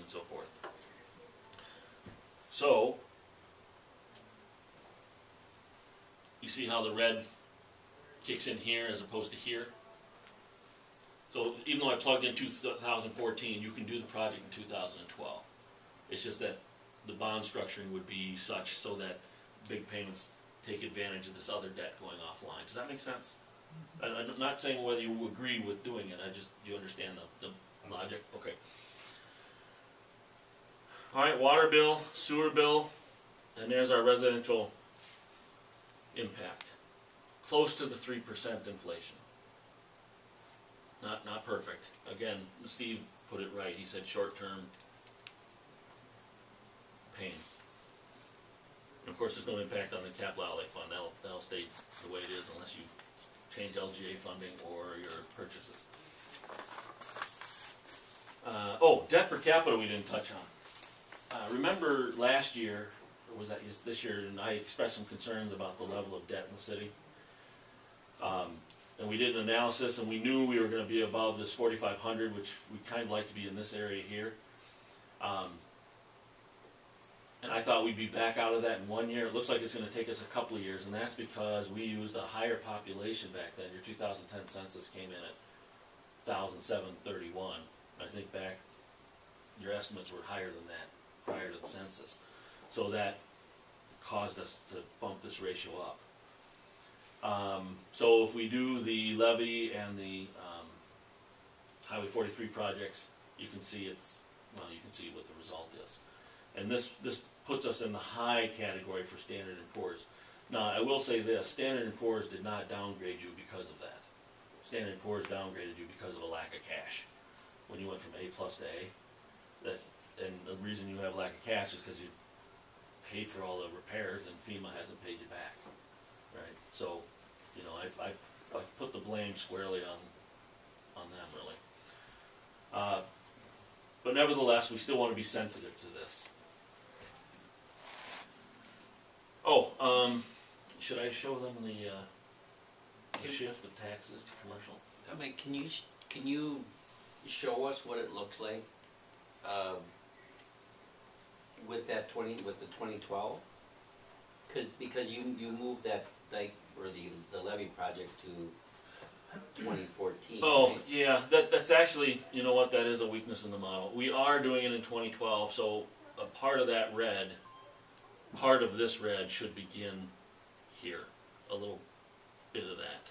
and so forth. So, you see how the red kicks in here as opposed to here? So even though I plugged in 2014, you can do the project in 2012. It's just that the bond structuring would be such so that big payments take advantage of this other debt going offline. Does that make sense? I'm not saying whether you agree with doing it, you understand the logic? Okay. Alright, water bill, sewer bill, and there's our residential impact. Close to the 3% inflation. Not perfect. Again, Steve put it right. He said short-term pain. And of course, there's no impact on the capital outlay fund. That'll stay the way it is unless you change LGA funding or your purchases. Debt per capita we didn't touch on. Remember last year, or was that this year, and I expressed some concerns about the level of debt in the city. And we did an analysis, and we knew we were going to be above this 4,500, which we kind of like to be in this area here. And I thought we'd be back out of that in 1 year. It looks like it's going to take us a couple of years, and that's because we used a higher population back then. Your 2010 census came in at 1,731. I think back, your estimates were higher than that prior to the census. So that caused us to bump this ratio up. So if we do the levy and the Highway 43 projects, you can see you can see what the result is. And this puts us in the high category for Standard & Poor's. Now, I will say this, Standard & Poor's did not downgrade you because of that. Standard & Poor's downgraded you because of a lack of cash. When you went from A+ to A, and the reason you have a lack of cash is because you paid for all the repairs and FEMA hasn't paid you back, right? So, you know, I put the blame squarely on them, really. But nevertheless, we still want to be sensitive to this. Should I show them the shift of taxes to commercial? I mean, can you show us what it looks like with the 2012? Because you moved that or the levy project to 2014. Oh, right? yeah, that's actually, you know what, that is a weakness in the model. We are doing it in 2012, so a part of that red, part of this red should begin here, a little bit of that.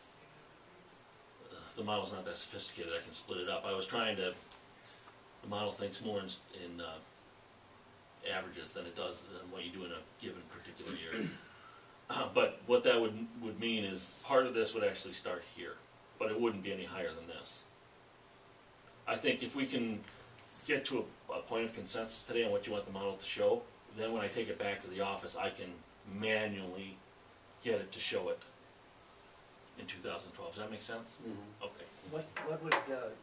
The model's not that sophisticated, I can split it up. I was trying to, the model thinks more in averages than it does than what you do in a given particular year. But what that would mean is part of this would actually start here, but it wouldn't be any higher than this. I think if we can get to a point of consensus today on what you want the model to show, then when I take it back to the office, I can manually get it to show it in 2012. Does that make sense? Mm-hmm. Okay.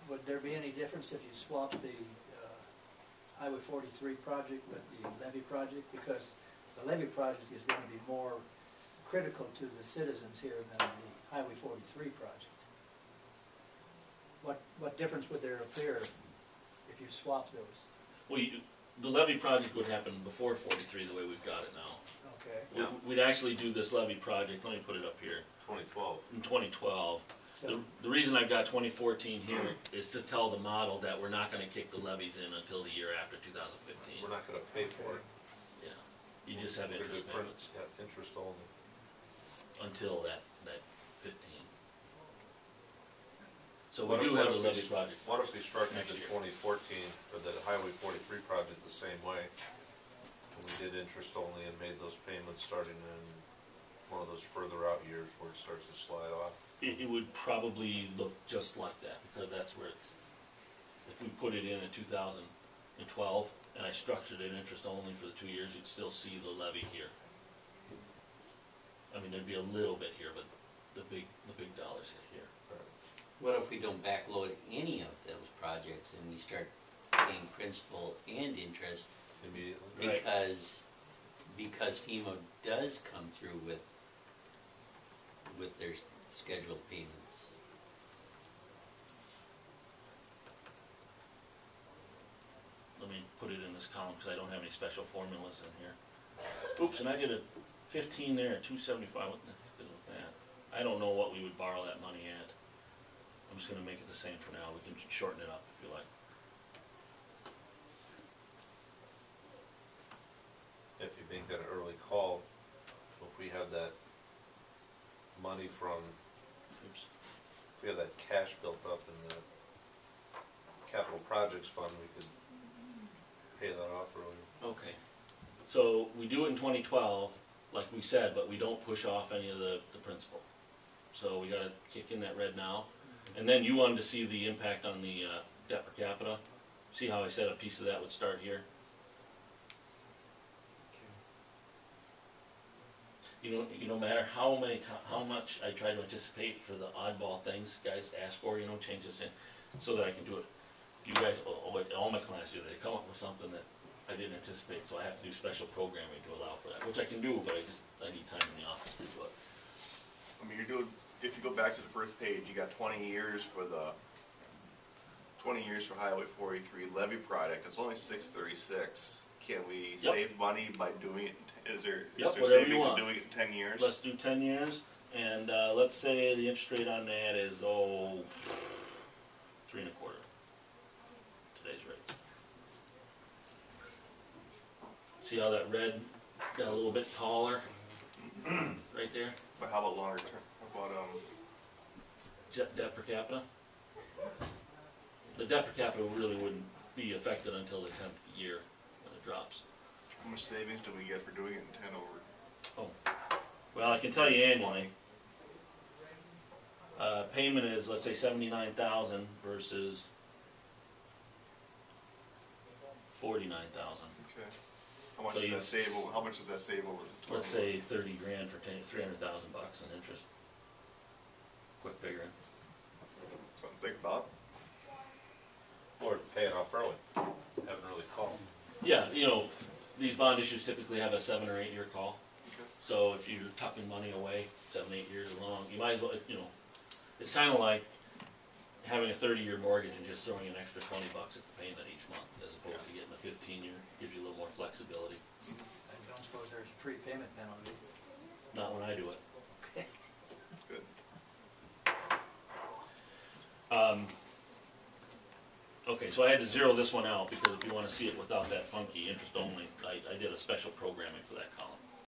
Would there be any difference if you swap the Highway 43 project with the levy project? Because the levy project is going to be more critical to the citizens here than the Highway 43 project. What difference would there appear if you swap those? Well, the levy project would happen before 43 the way we've got it now. Okay. Yeah. We'd actually do this levy project, let me put it up here. 2012. In 2012. So, The reason I've got 2014 here is to tell the model that we're not going to kick the levies in until the year after 2015. We're not going to pay for it. Yeah. You just have interest payments. Yeah, interest only. Until that 15. So we do have a levy project. What if we structured next the year. 2014 or the Highway 43 project the same way? And we did interest only and made those payments starting in one of those further out years where it starts to slide off. It would probably look just like that, because that's where it's, if we put it in 2012 and I structured it interest only for the 2 years, you'd still see the levy here. I mean, there'd be a little bit here, but the big dollars hit here. What if we don't backload any of those projects and we start paying principal and interest Immediately. Right. because FEMA does come through with their scheduled payments? Let me put it in in this column, cause I don't have any special formulas in here. Oops, and I did a 15 there, 275, what the heck is with that? I don't know what we would borrow that money at. I'm just gonna make it the same for now, we can shorten it up if you like. If you make that an early call, if we have that money from, Oops. if we have that cash built up in the capital projects fund, we could pay that off earlier. Okay, so we do it in 2012, like we said, but we don't push off any of the principal. So we gotta kick in that red now. And then you wanted to see the impact on the debt per capita. See how I said a piece of that would start here? No matter how much I try to anticipate for the oddball things guys ask for, change this in, so that I can do it. You guys, all my clients do, they come up with something that I didn't anticipate, so I have to do special programming to allow for that, which I can do, but I need time in the office to do it. I mean, if you go back to the first page, you got 20 years for Highway 43 levy project. It's only 636. Can we save money by doing it? Is there savings in doing it in 10 years? Let's do 10 years, and let's say the interest rate on that is 3.25. Today's rates. See how that red got a little bit taller right there? But how about longer term? How about Debt per capita? The debt per capita really wouldn't be affected until the 10th year when it drops. how much savings do we get for doing it in 10 over? Well, I can tell you annually. Payment is, let's say, 79,000 versus 49,000. Okay. How much So does you- that save? How much does that save over the 20? Let's say 30 grand for 300,000 bucks in interest. Quick figuring. Something to think about. Or pay it off early, have an early call. Yeah, these bond issues typically have a 7 or 8 year call. Okay. So if you're tucking money away 7, 8 years long, you might as well, it's kind of like having a 30-year mortgage and just throwing an extra 20 bucks at the payment each month, as opposed to getting a 15-year, gives you a little more flexibility. I don't suppose there's a prepayment penalty. Not when I do it. Okay. Good. Okay, so I had to zero this one out, because if you want to see it without that funky interest only, I did a special programming for that column.